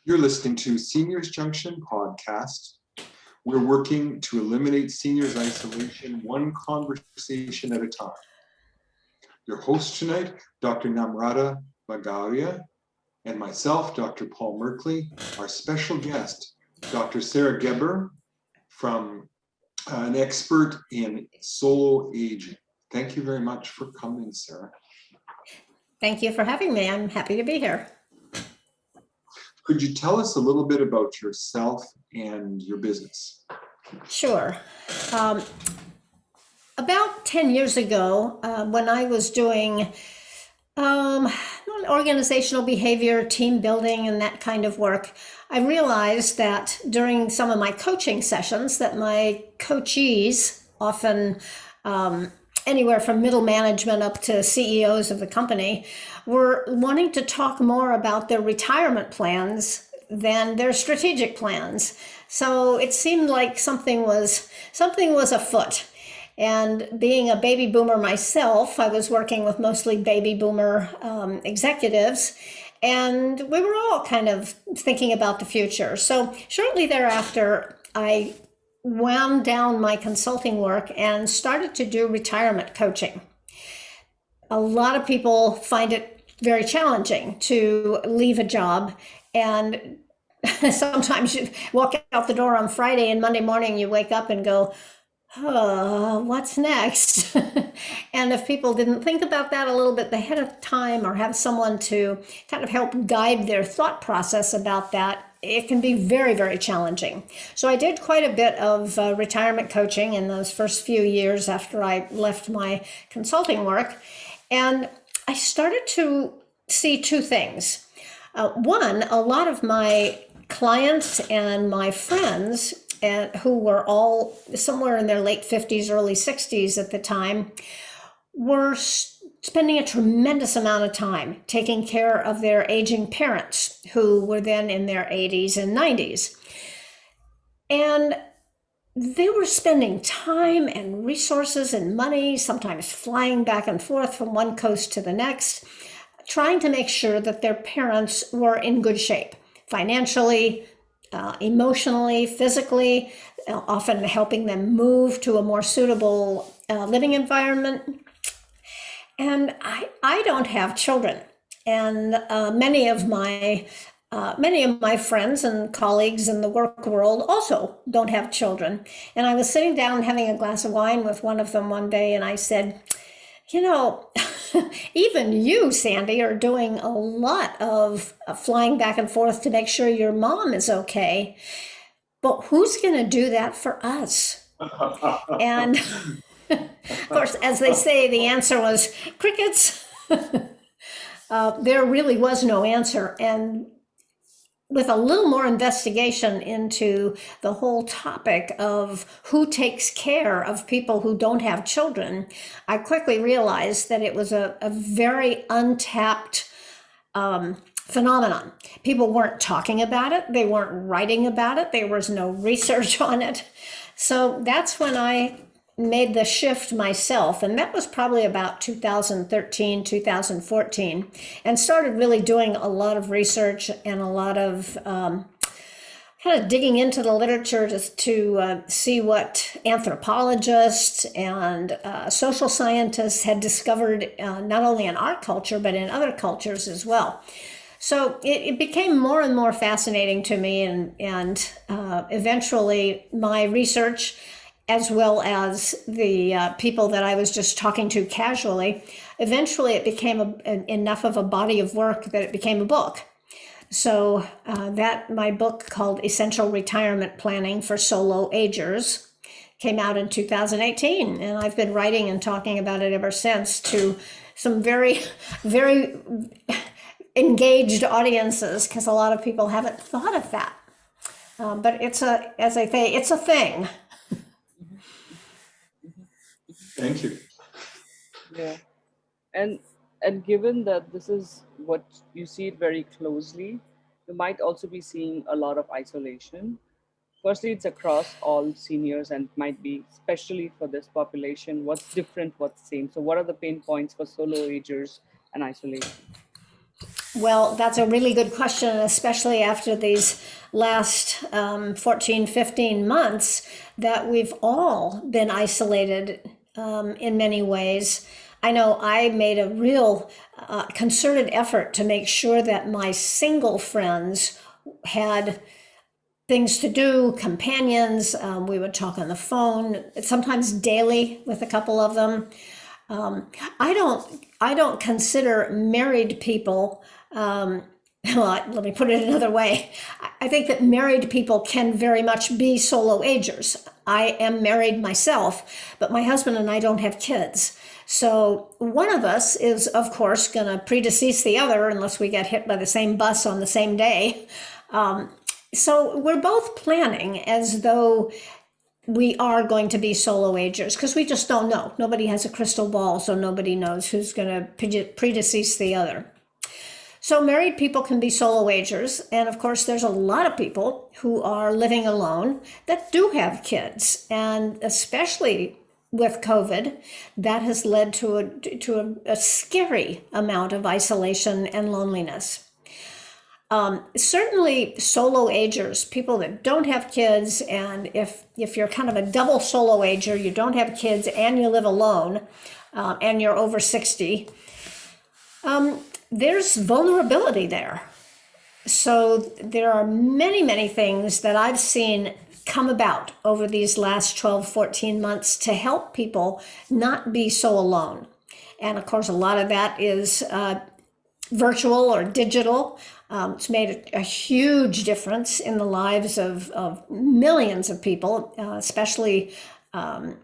You're listening to Seniors Junction podcast. We're working to eliminate seniors isolation one conversation at a time. Your host tonight, Dr. Namrata Bagaria, and myself, Dr. Paul Merkley. Our special guest, Dr. Sarah Geber, from an expert in solo aging. Thank you very much for coming, Sarah. Thank you for having me. I'm happy to be here. Could you tell us a little bit about yourself and your business? Sure. About 10 years ago, when I was doing organizational behavior, team building, and that kind of work, I realized that during some of my coaching sessions that my coachees, often anywhere from middle management up to CEOs of the company, were wanting to talk more about their retirement plans than their strategic plans. So it seemed like something was afoot. And being a baby boomer myself, I was working with mostly baby boomer executives, and we were all kind of thinking about the future. So shortly thereafter, I wound down my consulting work and started to do retirement coaching. A lot of people find it very challenging to leave a job, and sometimes you walk out the door on Friday and Monday morning you wake up and go, oh, what's next? And if people didn't think about that a little bit ahead of time or have someone to kind of help guide their thought process about that, it can be very, very challenging. So I did quite a bit of retirement coaching in those first few years after I left my consulting work. And I started to see two things. One, a lot of my clients and my friends, who were all somewhere in their late 50s, early 60s at the time, were spending a tremendous amount of time taking care of their aging parents, who were then in their 80s and 90s. And they were spending time and resources and money, sometimes flying back and forth from one coast to the next, trying to make sure that their parents were in good shape, financially, emotionally, physically, often helping them move to a more suitable living environment. And I don't have children, and many of my friends and colleagues in the work world also don't have children. And I was sitting down having a glass of wine with one of them one day, and I said, you know, even you, Sandy, are doing a lot of flying back and forth to make sure your mom is okay. But who's going to do that for us? And of course, as they say, the answer was crickets. There really was no answer. And with a little more investigation into the whole topic of who takes care of people who don't have children, I quickly realized that it was a very untapped phenomenon. People weren't talking about it. They weren't writing about it. There was no research on it. So that's when I made the shift myself, and that was probably about 2013, 2014, and started really doing a lot of research and a lot of kind of digging into the literature to see what anthropologists and social scientists had discovered, not only in our culture, but in other cultures as well. So it became more and more fascinating to me, and eventually my research, as well as the people that I was just talking to casually, eventually it became enough of a body of work that it became a book. So my book, called Essential Retirement Planning for Solo Agers, came out in 2018. And I've been writing and talking about it ever since to some very, very engaged audiences, because a lot of people haven't thought of that. But as I say, it's a thing. Thank you. Yeah, and given that this is what you see it very closely, you might also be seeing a lot of isolation. Firstly, it's across all seniors and might be especially for this population. What's different, what's same? So what are the pain points for solo agers and isolation? Well, that's a really good question, especially after these last 14, 15 months that we've all been isolated in many ways. I know I made a real concerted effort to make sure that my single friends had things to do, companions. We would talk on the phone, sometimes daily with a couple of them. I don't consider married people. Well, let me put it another way. I think that married people can very much be solo agers. I am married myself, but my husband and I don't have kids. So one of us is, of course, going to predecease the other unless we get hit by the same bus on the same day. So we're both planning as though we are going to be solo agers because we just don't know. Nobody has a crystal ball, so nobody knows who's going to predecease the other. So married people can be solo agers, and of course there's a lot of people who are living alone that do have kids, and especially with COVID, that has led to a scary amount of isolation and loneliness. Certainly solo agers, people that don't have kids, and if you're kind of a double solo ager, you don't have kids and you live alone, and you're over 60, there's vulnerability there. So there are many, many things that I've seen come about over these last 12, 14 months to help people not be so alone. And of course, a lot of that is virtual or digital. It's made a huge difference in the lives of millions of people, especially, at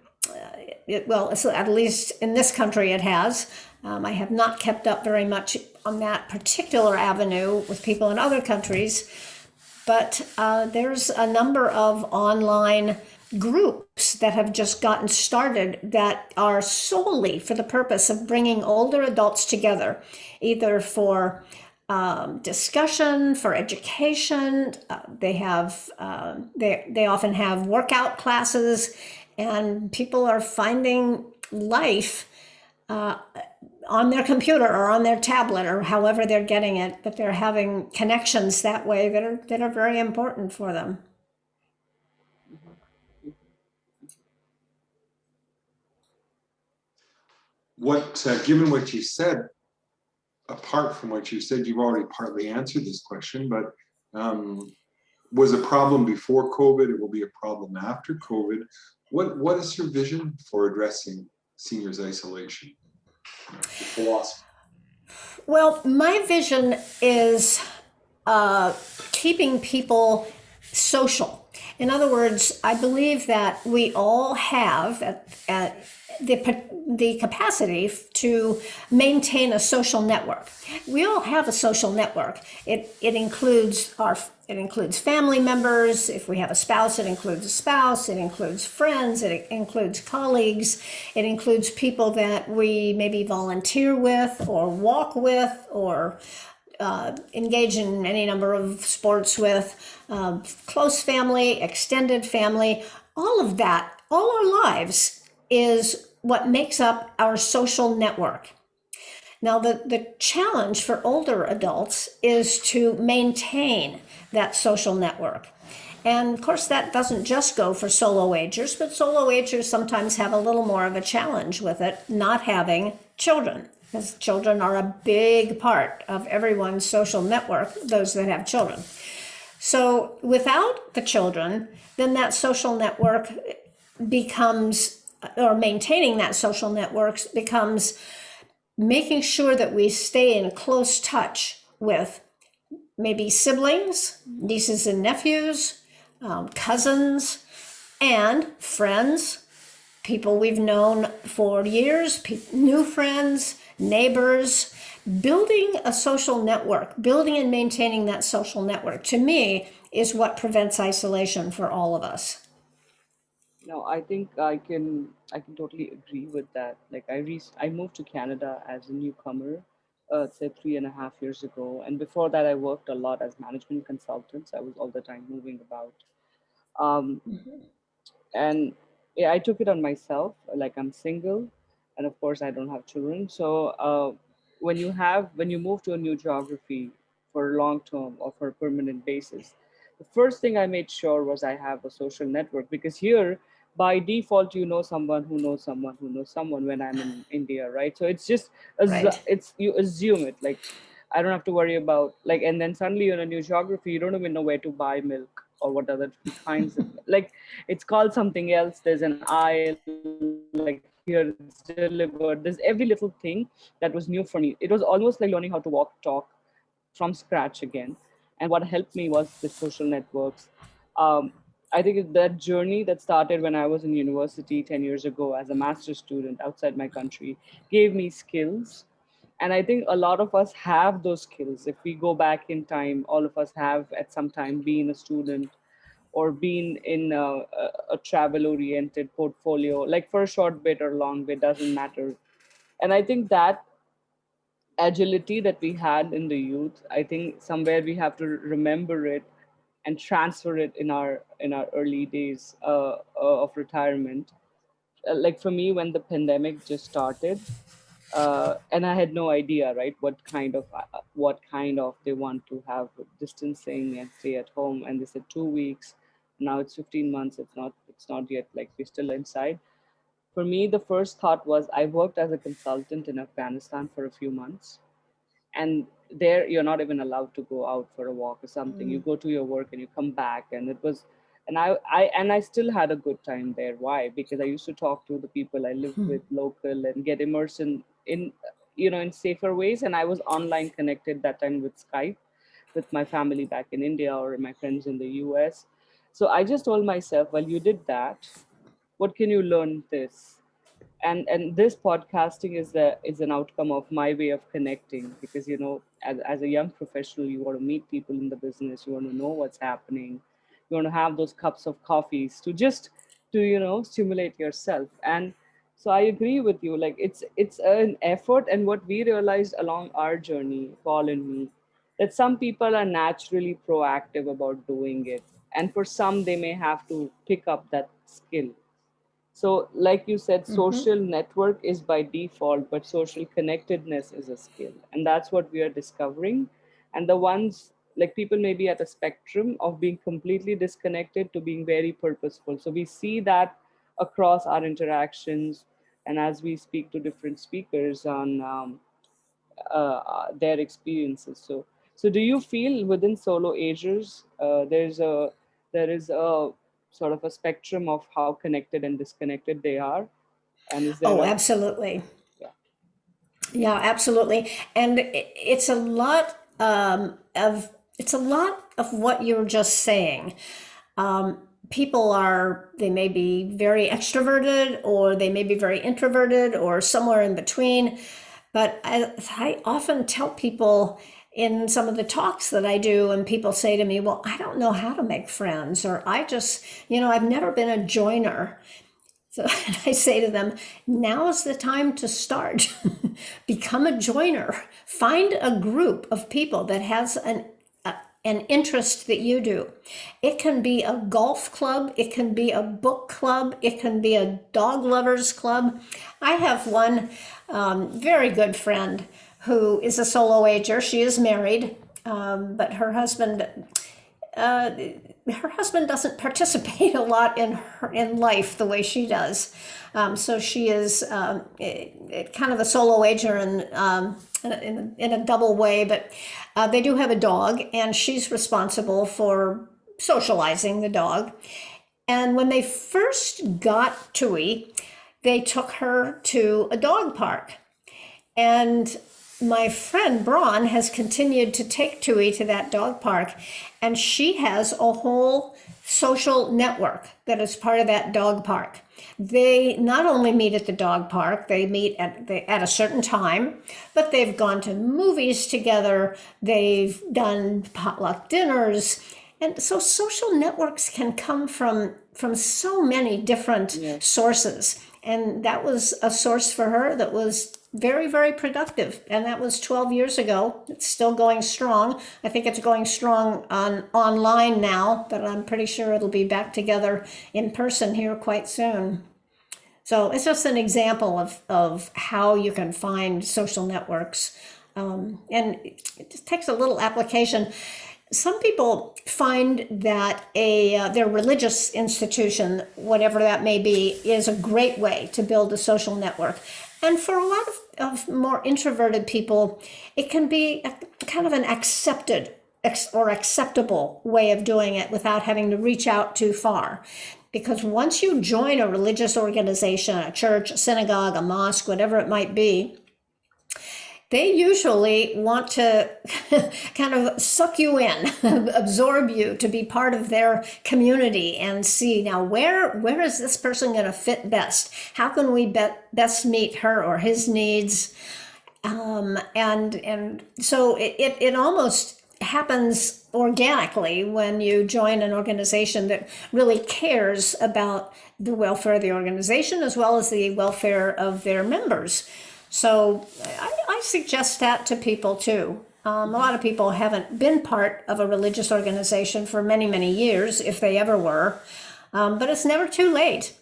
least in this country it has. I have not kept up very much on that particular avenue with people in other countries, but there's a number of online groups that have just gotten started that are solely for the purpose of bringing older adults together, either for discussion, for education. They often have workout classes, and people are finding life on their computer or on their tablet or however they're getting it, but they're having connections that way that are very important for them. Given what you said, apart from what you said, you've already partly answered this question, but was a problem before COVID, it will be a problem after COVID. What is your vision for addressing seniors' isolation? Your philosophy. Well, my vision is keeping people social. In other words, I believe that we all have the capacity to maintain a social network. We all have a social network. It includes family members. If we have a spouse, it includes a spouse. It includes friends. It includes colleagues. It includes people that we maybe volunteer with or walk with or engage in any number of sports with, close family, extended family. All of that, all our lives is what makes up our social network. Now, the challenge for older adults is to maintain that social network. And of course, that doesn't just go for solo agers, but solo agers sometimes have a little more of a challenge with it, not having children, because children are a big part of everyone's social network, those that have children. So without the children, then that social network becomes, or maintaining that social network becomes making sure that we stay in close touch with maybe siblings, nieces and nephews, cousins, and friends, people we've known for years, new friends, neighbors. Building a social network, building and maintaining that social network, to me, is what prevents isolation for all of us. No, I think I can totally agree with that. Like I moved to Canada as a newcomer, say 3.5 years ago, and before that I worked a lot as management consultant. So I was all the time moving about, um, and yeah, I took it on myself. Like I'm single, and of course I don't have children. So when you move to a new geography for long term or for a permanent basis, the first thing I made sure was I have a social network, because here by default you know someone who knows someone who knows someone when I'm in India, right? So it's just Right. it's you assume it, like I don't have to worry about, like, and then suddenly you're in a new geography, you don't even know where to buy milk or what other different kinds of, like, it's called something else. There's an aisle, like here it's delivered. There's every little thing that was new for me. It was almost like learning how to walk, talk from scratch again. And what helped me was the social networks. Um, I think that journey that started when I was in university 10 years ago as a master's student outside my country gave me skills. And I think a lot of us have those skills. If we go back in time, all of us have at some time been a student or been in a travel oriented portfolio, like for a short bit or long bit, doesn't matter. And I think that agility that we had in the youth, I think somewhere we have to remember it and transfer it in our early days of retirement. Like for me, when the pandemic just started, and I had no idea, right, what kind of they want to have distancing and stay at home, and they said 2 weeks. Now it's 15 months. It's not yet, like we're still inside. For me, the first thought was I worked as a consultant in Afghanistan for a few months, and there you're not even allowed to go out for a walk or something. You go to your work and you come back, and it was, and I still had a good time there. Why? Because I used to talk to the people I lived with local and get immersed in in safer ways. And I was online connected that time with Skype with my family back in India or my friends in the US. So I just told myself, well, you did that, what can you learn this? And this podcasting is an outcome of my way of connecting, because as a young professional, you want to meet people in the business, you want to know what's happening, you want to have those cups of coffees to just to stimulate yourself. And so I agree with you, like it's an effort. And what we realized along our journey, Paul and me, that some people are naturally proactive about doing it, and for some they may have to pick up that skill. So, like you said, social network is by default, but social connectedness is a skill. And that's what we are discovering. And the ones, like people may be at a spectrum of being completely disconnected to being very purposeful. So, we see that across our interactions and as we speak to different speakers on their experiences. So do you feel within solo agers there is a sort of a spectrum of how connected and disconnected they are, and is there Oh, a absolutely. yeah Yeah, absolutely. And it's a lot it's a lot of what you're just saying. People are, they may be very extroverted or they may be very introverted or somewhere in between. But I often tell people in some of the talks that I do, and people say to me, well, I don't know how to make friends, or I just, I've never been a joiner. So I say to them, now is the time to start. Become a joiner. Find a group of people that has an interest that you do. It can be a golf club, it can be a book club, it can be a dog lovers club. I have one very good friend who is a solo ager. She is married, but her husband doesn't participate a lot in life the way she does. So she is kind of a solo ager in a double way, but they do have a dog, and she's responsible for socializing the dog. And when they first got Tui, they took her to a dog park. And my friend Braun has continued to take Tui to that dog park, and she has a whole social network that is part of that dog park. They not only meet at the dog park, they meet at a certain time, but they've gone to movies together, they've done potluck dinners. And so social networks can come from so many different yes sources. And that was a source for her that was very, very productive. And that was 12 years ago. It's still going strong. I think it's going strong online now, but I'm pretty sure it'll be back together in person here quite soon. So it's just an example of how you can find social networks. And it just takes a little application. Some people find that their religious institution, whatever that may be, is a great way to build a social network. And for a lot of more introverted people, it can be a kind of an or acceptable way of doing it without having to reach out too far. Because once you join a religious organization, a church, a synagogue, a mosque, whatever it might be, they usually want to kind of suck you in, absorb you to be part of their community and see now where is this person going to fit best? How can we best meet her or his needs? And so it almost happens organically when you join an organization that really cares about the welfare of the organization as well as the welfare of their members. So I suggest that to people too. A lot of people haven't been part of a religious organization for many, many years, if they ever were, but it's never too late.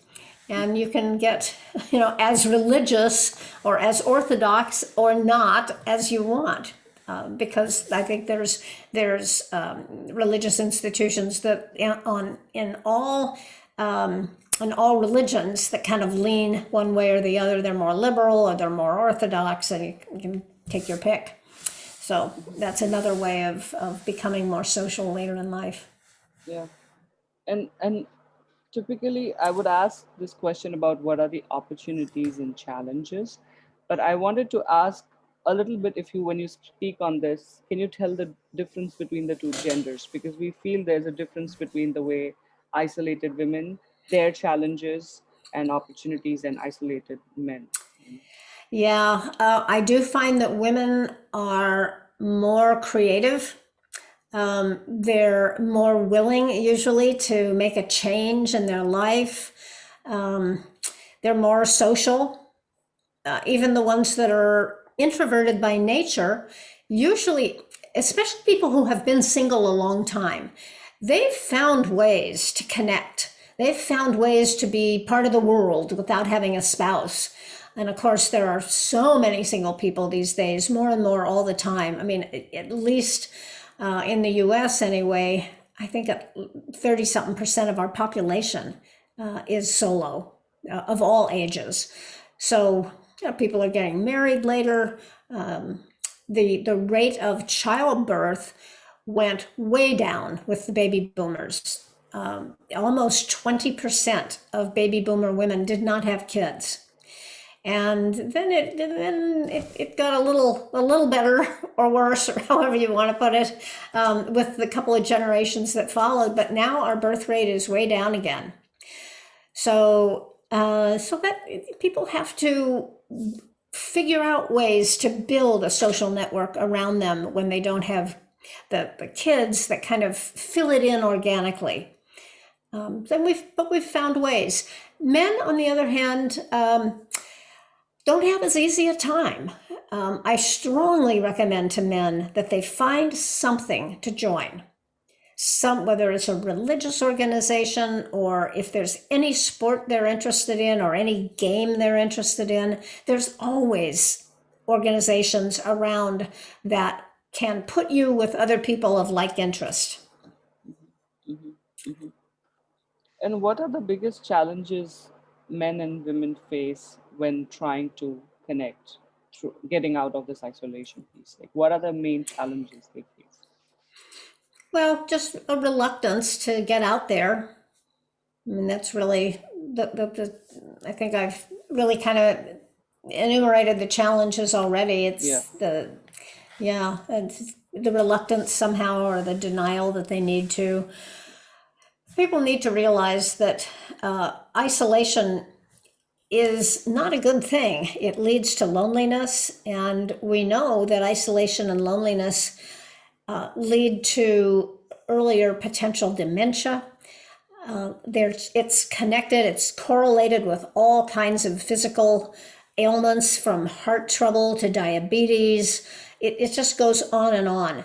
And you can get, as religious or as orthodox or not as you want, because I think there's religious institutions that in all religions that kind of lean one way or the other. They're more liberal or they're more orthodox, and you can take your pick. So that's another way of becoming more social later in life. Yeah. And typically I would ask this question about what are the opportunities and challenges, but I wanted to ask a little bit, if you, when you speak on this, can you tell the difference between the two genders? Because we feel there's a difference between the way isolated women, their challenges and opportunities, and isolated men. Yeah, I do find that women are more creative. They're more willing usually to make a change in their life. They're more social. Even the ones that are introverted by nature, usually, especially people who have been single a long time, they've found ways to connect. They've found ways to be part of the world without having a spouse. And of course, there are so many single people these days, more and more all the time. I mean, at least in the US anyway, I think 30-something% of our population is solo of all ages. So people are getting married later. The rate of childbirth went way down with the baby boomers. Almost 20% of baby boomer women did not have kids. And then it got a little better or worse, or however you want to put it, with the couple of generations that followed. But now our birth rate is way down again. So that people have to figure out ways to build a social network around them when they don't have the kids that kind of fill it in organically. But we've found ways. Men, on the other hand, don't have as easy a time. I strongly recommend to men that they find something to join. Whether it's a religious organization or if there's any sport they're interested in or any game they're interested in, there's always organizations around that can put you with other people of like interest. And what are the biggest challenges men and women face when trying to connect, through getting out of this isolation piece? Like, what are the main challenges they face? Well, just a reluctance to get out there. I mean, that's really I think I've really kind of enumerated the challenges already. It's it's the reluctance somehow, or the denial that they need to. People need to realize that isolation is not a good thing. It leads to loneliness, and we know that isolation and loneliness lead to earlier potential dementia. It's connected, it's correlated with all kinds of physical ailments, from heart trouble to diabetes. It just goes on and on.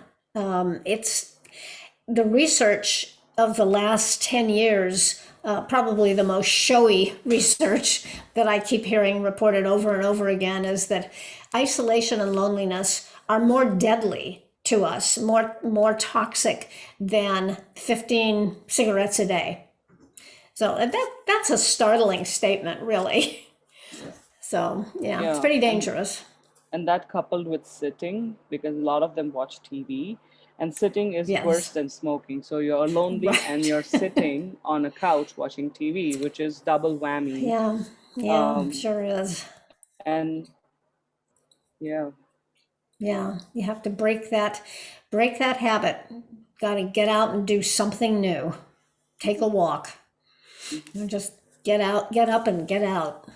The research of the last 10 years, probably the most showy research that I keep hearing reported over and over again is that isolation and loneliness are more deadly to us, more toxic than 15 cigarettes a day. So that's a startling statement, really. So yeah, it's Yeah, pretty dangerous. and that coupled with sitting, because a lot of them watch TV, and sitting is worse Yes. than smoking. So you're lonely and Right. you're sitting on a couch watching TV, which is double whammy. Yeah. Yeah. Um, Sure is. and yeah, Yeah. You have to break that habit. Got to get out and do something new. Take a walk. And just get out, get up, and get out.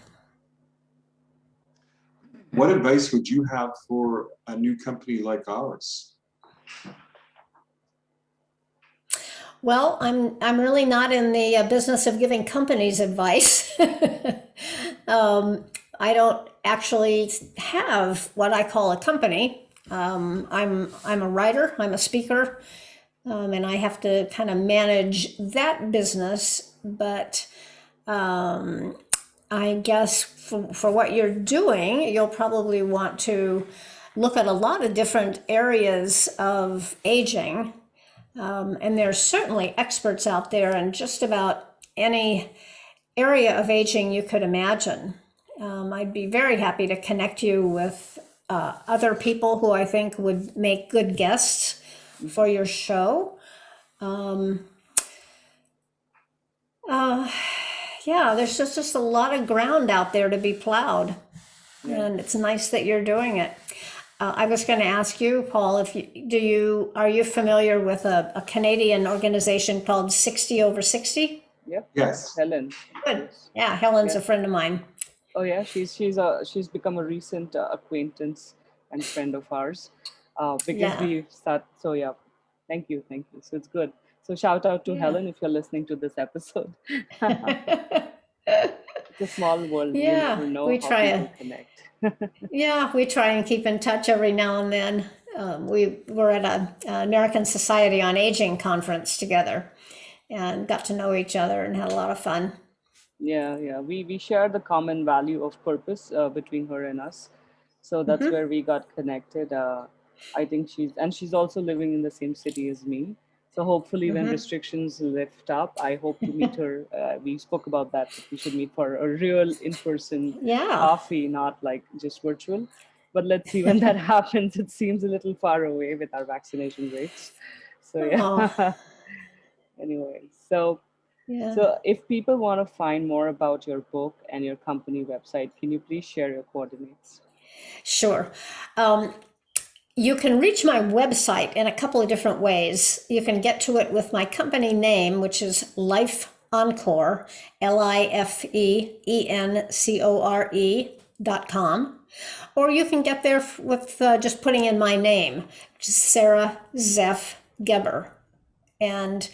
What advice would you have for a new company like ours? Well, I'm really not in the business of giving companies advice. I don't actually have what I call a company. I'm a writer. I'm a speaker, and I have to kind of manage that business. But I guess for what you're doing, you'll probably want to look at a lot of different areas of aging. And there's certainly experts out there in just about any area of aging you could imagine. I'd be very happy to connect you with other people who I think would make good guests for your show. Yeah, there's just a lot of ground out there to be plowed, yeah. and it's nice that you're doing it. I was going to ask you, Paul, if are you familiar with a Canadian organization called 60 over 60? Yep. Yes. Helen. Good. Yes. Yeah, Helen's Yeah. a friend of mine. Oh yeah, she's become a recent acquaintance and friend of ours, because Yeah. we start. So yeah, thank you, thank you. So it's good. So shout out to Yeah. Helen if you're listening to this episode. It's a small world. You Yeah, never know we how try people connect. yeah, we try and keep in touch every now and then. We were at a American Society on Aging conference together and got to know each other and had a lot of fun. Yeah, yeah. We share the common value of purpose between her and us. So that's where we got connected. I think she's also living in the same city as me. So hopefully when restrictions lift up, I hope to meet her. We spoke about that. We should meet for a real in-person Yeah. coffee, not like just virtual. But let's see when that happens. It seems a little far away with our vaccination rates. So yeah. Oh, Anyway, so yeah. so, if people want to find more about your book and your company website, can you please share your coordinates? Sure. You can reach my website in a couple of different ways. You can get to it with my company name, which is Life Encore, LIFEENCORE.com. Or you can get there with just putting in my name, which is Sarah Zeff Geber, and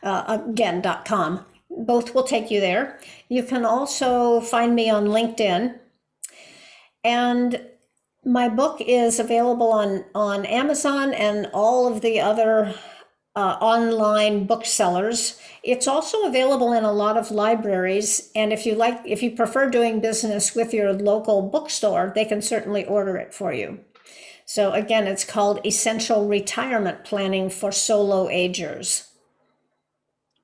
again.com. Both will take you there. You can also find me on LinkedIn. And my book is available on Amazon and all of the other online booksellers. It's also available in a lot of libraries. And if you prefer doing business with your local bookstore, they can certainly order it for you. So again, it's called Essential Retirement Planning for Solo Agers.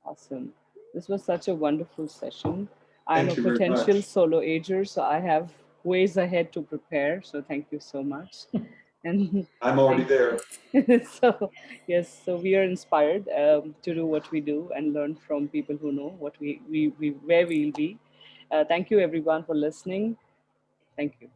Awesome. This was such a wonderful session. I'm Thank a you very potential much. solo ager, so I have ways ahead to prepare. So, thank you so much. And I'm already there. so, yes, so we are inspired to do what we do and learn from people who know what we where we'll be. Thank you, everyone, for listening. Thank you.